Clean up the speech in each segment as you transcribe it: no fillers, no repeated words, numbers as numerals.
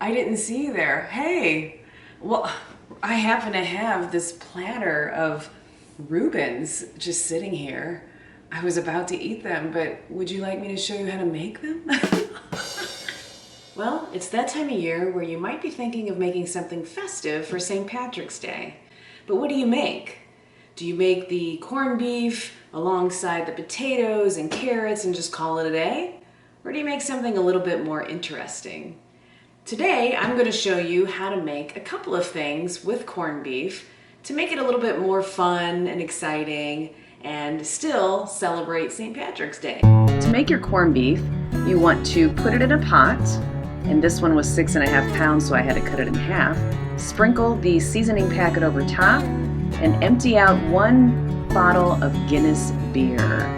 I didn't see you there. Hey, well, I happen to have this platter of Reubens just sitting here. I was about to eat them, but would you like me to show you how to make them? Well, it's that time of year where you might be thinking of making something festive for St. Patrick's Day. But what do you make? Do you make the corned beef alongside the potatoes and carrots and just call it a day? Or do you make something a little bit more interesting? Today, I'm going to show you how to make a couple of things with corned beef to make it a little bit more fun and exciting and still celebrate St. Patrick's Day. To make your corned beef, you want to put it in a pot, and this one was 6.5 pounds, so I had to cut it in half. Sprinkle the seasoning packet over top and empty out 1 bottle of Guinness beer.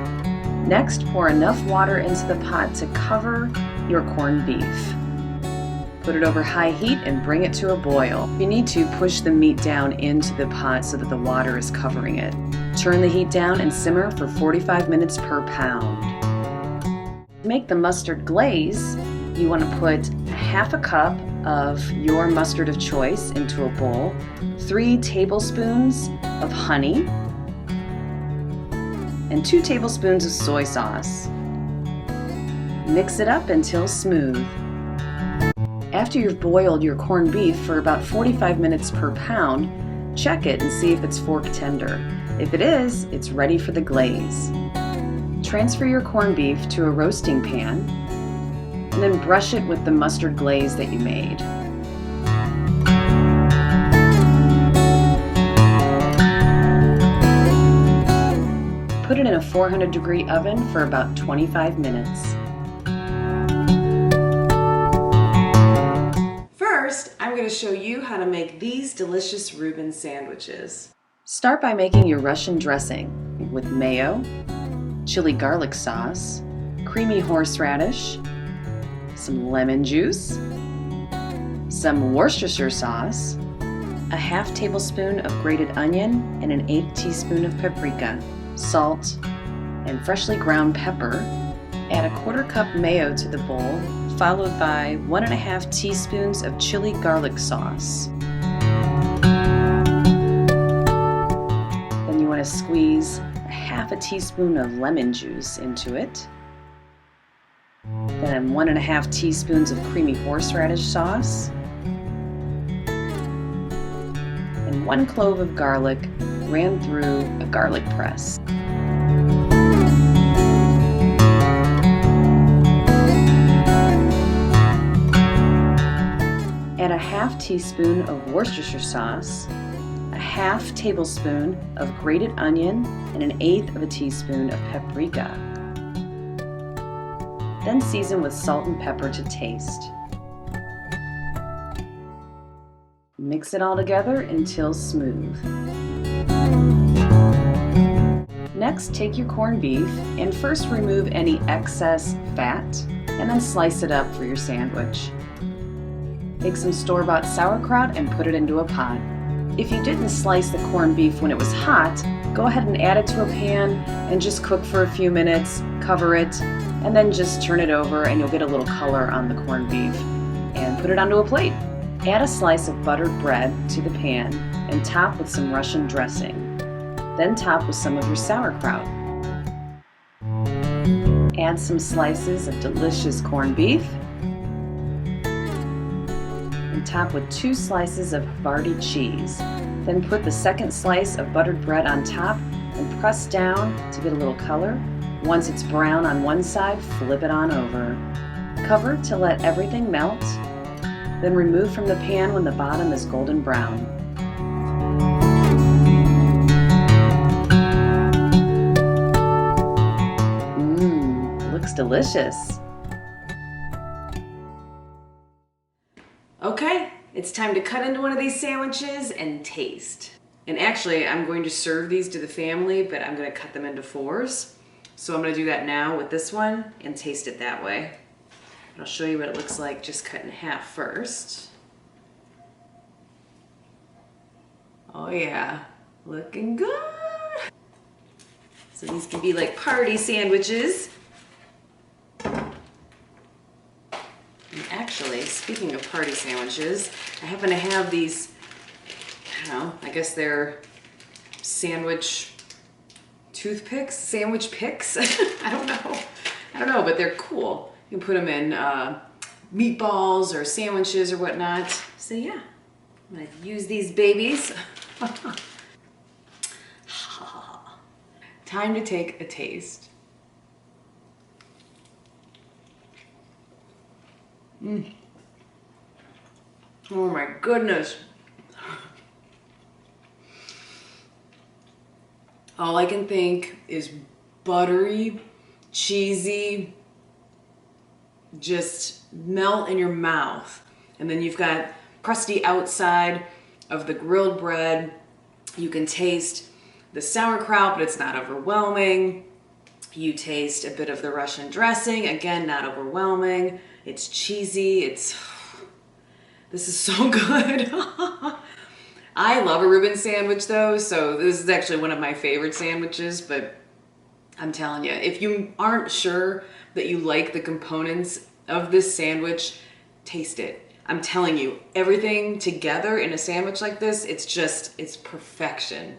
Next, pour enough water into the pot to cover your corned beef. Put it over high heat and bring it to a boil. You need to push the meat down into the pot so that the water is covering it. Turn the heat down and simmer for 45 minutes per pound. To make the mustard glaze, you want to put 1/2 cup of your mustard of choice into a bowl, 3 tablespoons of honey, and 2 tablespoons of soy sauce. Mix it up until smooth. After you've boiled your corned beef for about 45 minutes per pound, check it and see if it's fork tender. If it is, it's ready for the glaze. Transfer your corned beef to a roasting pan and then brush it with the mustard glaze that you made. Put it in a 400-degree oven for about 25 minutes. First, I'm going to show you how to make these delicious Reuben sandwiches. Start by making your Russian dressing with mayo, chili garlic sauce, creamy horseradish, some lemon juice, some Worcestershire sauce, a 1/2 tablespoon of grated onion, and an 1/8 teaspoon of paprika, salt, and freshly ground pepper. Add a 1/4 cup mayo to the bowl, followed by 1.5 teaspoons of chili garlic sauce. Then you want to squeeze 1/2 teaspoon of lemon juice into it. Then 1.5 teaspoons of creamy horseradish sauce. And 1 clove of garlic ran through a garlic press. Add a 1/2 teaspoon of Worcestershire sauce, a 1/2 tablespoon of grated onion, and an 1/8 teaspoon of paprika. Then season with salt and pepper to taste. Mix it all together until smooth. Next, take your corned beef and first remove any excess fat and then slice it up for your sandwich. Take some store-bought sauerkraut and put it into a pot. If you didn't slice the corned beef when it was hot, go ahead and add it to a pan and just cook for a few minutes, cover it, and then just turn it over and you'll get a little color on the corned beef. And put it onto a plate. Add a slice of buttered bread to the pan and top with some Russian dressing. Then top with some of your sauerkraut. Add some slices of delicious corned beef. And top with 2 slices of Havarti cheese. Then put the second slice of buttered bread on top and press down to get a little color. Once it's brown on one side, flip it on over. Cover to let everything melt. Then remove from the pan when the bottom is golden brown. Looks delicious. Okay, it's time to cut into one of these sandwiches and taste. And actually, I'm going to serve these to the family, but I'm going to cut them into 4s. So I'm going to do that now with this one and taste it that way. And I'll show you what it looks like just cut in half first. Oh yeah, looking good. So these can be like party sandwiches. And actually, actually, speaking of party sandwiches, I happen to have these, I don't know, I guess they're sandwich toothpicks, sandwich picks. I don't know, but they're cool. You can put them in meatballs or sandwiches or whatnot. So yeah, I'm gonna use these babies. Time to take a taste. Oh my goodness. All I can think is buttery, cheesy, just melt in your mouth. And then you've got crusty outside of the grilled bread. You can taste the sauerkraut, but it's not overwhelming. You taste a bit of the Russian dressing, again, not overwhelming. It's cheesy, this is so good. I love a Reuben sandwich though, so this is actually one of my favorite sandwiches, but I'm telling you, if you aren't sure that you like the components of this sandwich, taste it. I'm telling you, everything together in a sandwich like this, it's perfection.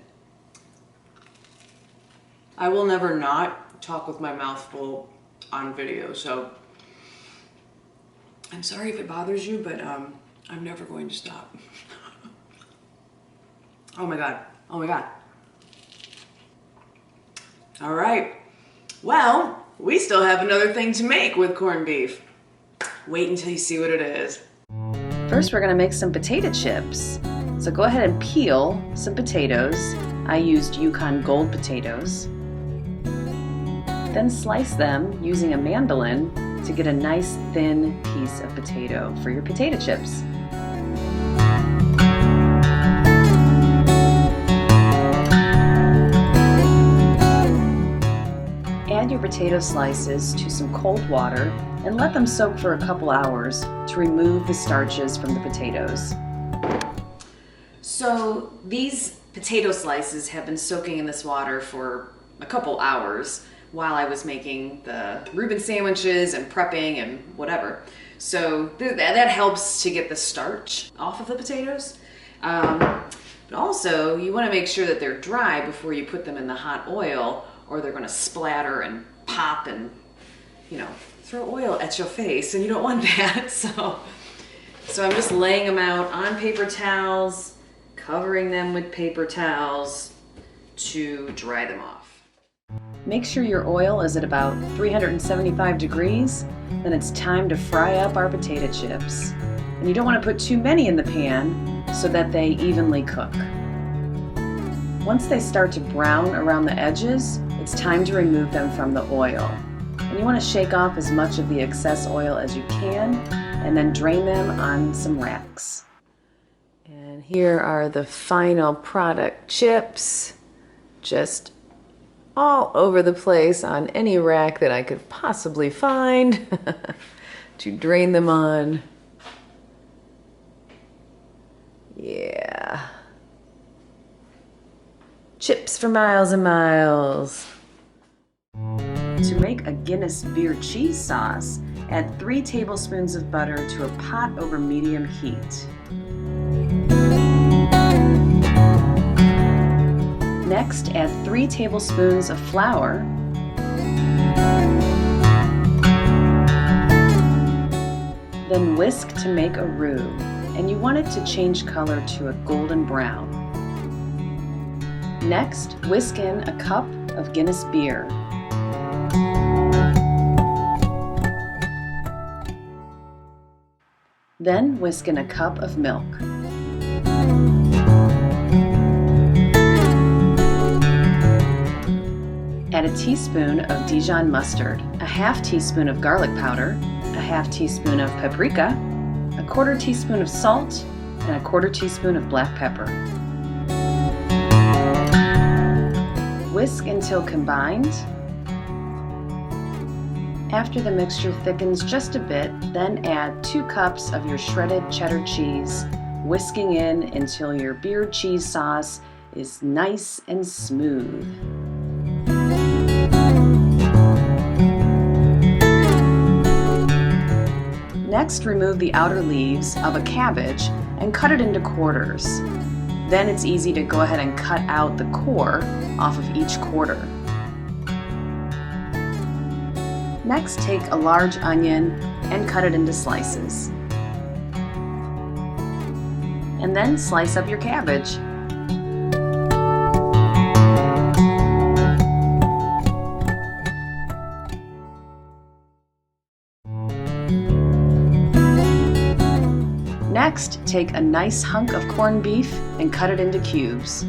I will never not talk with my mouth full on video, so I'm sorry if it bothers you, but I'm never going to stop. Oh my God, oh my God. All right, well, we still have another thing to make with corned beef. Wait until you see what it is. First, we're gonna make some potato chips. So go ahead and peel some potatoes. I used Yukon Gold potatoes. Then slice them using a mandolin to get a nice thin piece of potato for your potato chips. Add your potato slices to some cold water and let them soak for a couple hours to remove the starches from the potatoes. So these potato slices have been soaking in this water for a couple hours while I was making the Reuben sandwiches and prepping and whatever. So that helps to get the starch off of the potatoes. But also, you want to make sure that they're dry before you put them in the hot oil, or they're going to splatter and pop and, you know, throw oil at your face, and you don't want that. So I'm just laying them out on paper towels, covering them with paper towels to dry them off. Make sure your oil is at about 375 degrees, then it's time to fry up our potato chips. And you don't want to put too many in the pan so that they evenly cook. Once they start to brown around the edges, it's time to remove them from the oil. And you want to shake off as much of the excess oil as you can, and then drain them on some racks. And here are the final product chips, just all over the place on any rack that I could possibly find to drain them on. Yeah. Chips for miles and miles. To make a Guinness beer cheese sauce, add 3 tablespoons of butter to a pot over medium heat. Next, add 3 tablespoons of flour, then whisk to make a roux, and you want it to change color to a golden brown. Next, whisk in a cup of Guinness beer. Then whisk in a cup of milk. Add a teaspoon of Dijon mustard, a half teaspoon of garlic powder, a half teaspoon of paprika, a quarter teaspoon of salt, and a quarter teaspoon of black pepper. Whisk until combined. After the mixture thickens just a bit, then add 2 cups of your shredded cheddar cheese, whisking in until your beer cheese sauce is nice and smooth. Next, remove the outer leaves of a cabbage and cut it into quarters. Then it's easy to go ahead and cut out the core off of each quarter. Next, take a large onion and cut it into slices. And then slice up your cabbage. Next, take a nice hunk of corned beef and cut it into cubes.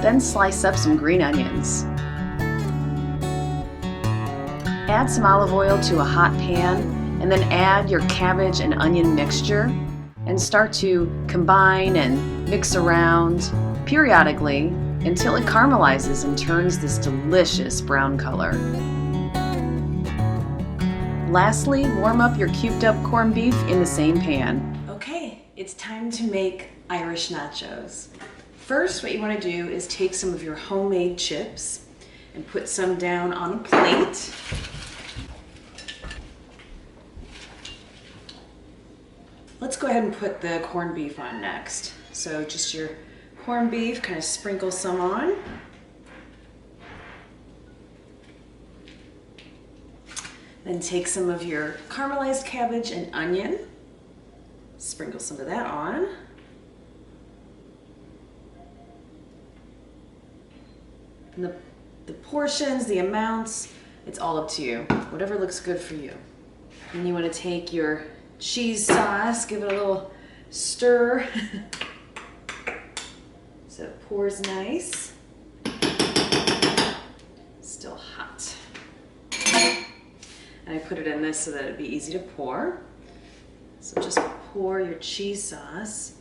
Then slice up some green onions. Add some olive oil to a hot pan and then add your cabbage and onion mixture and start to combine and mix around periodically until it caramelizes and turns this delicious brown color. Lastly, warm up your cubed up corned beef in the same pan. Okay, it's time to make Irish nachos. First, what you want to do is take some of your homemade chips and put some down on a plate. Let's go ahead and put the corned beef on next. So just your corned beef, kind of sprinkle some on. Then take some of your caramelized cabbage and onion, sprinkle some of that on. And the portions, the amounts, it's all up to you. Whatever looks good for you. And you want to take your cheese sauce, give it a little stir so it pours nice. Still hot. And I put it in this so that it'd be easy to pour. So just pour your cheese sauce.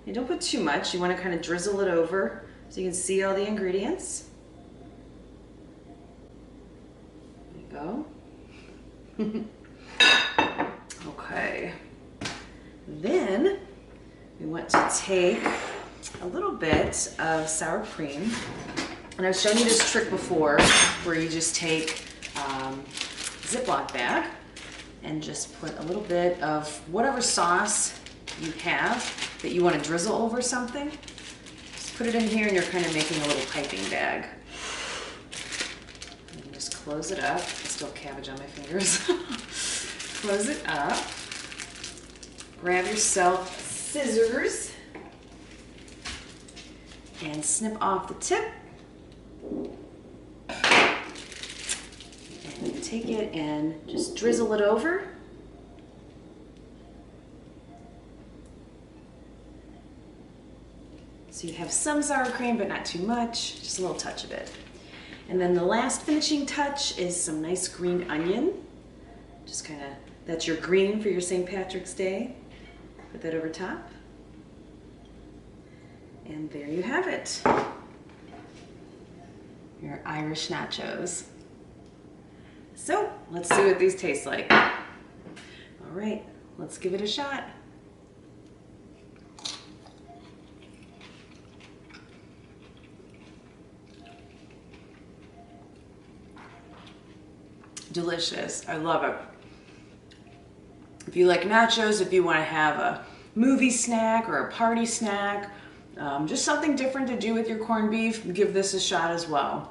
And don't put too much. You want to kind of drizzle it over so you can see all the ingredients. There you go. Okay. Then we want to take a little bit of sour cream. And I've shown you this trick before where you just take a Ziploc bag and just put a little bit of whatever sauce you have that you want to drizzle over something. Just put it in here and you're kind of making a little piping bag. And just close it up. There's still cabbage on my fingers. Close it up. Grab yourself scissors and snip off the tip. And take it and just drizzle it over. So you have some sour cream, but not too much, just a little touch of it. And then the last finishing touch is some nice green onion. Just kind of, that's your green for your St. Patrick's Day. Put that over top. And there you have it. Your Irish nachos. So let's see what these taste like. All right, let's give it a shot. Delicious, I love it. If you like nachos, if you want to have a movie snack or a party snack, just something different to do with your corned beef, give this a shot as well.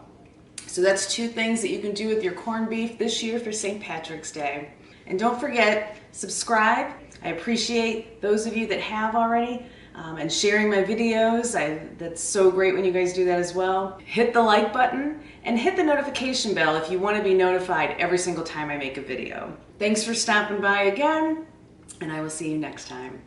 So that's 2 things that you can do with your corned beef this year for St. Patrick's Day. And don't forget, subscribe. I appreciate those of you that have already, and sharing my videos. That's so great when you guys do that as well. Hit the like button and hit the notification bell if you want to be notified every single time I make a video. Thanks for stopping by again, and I will see you next time.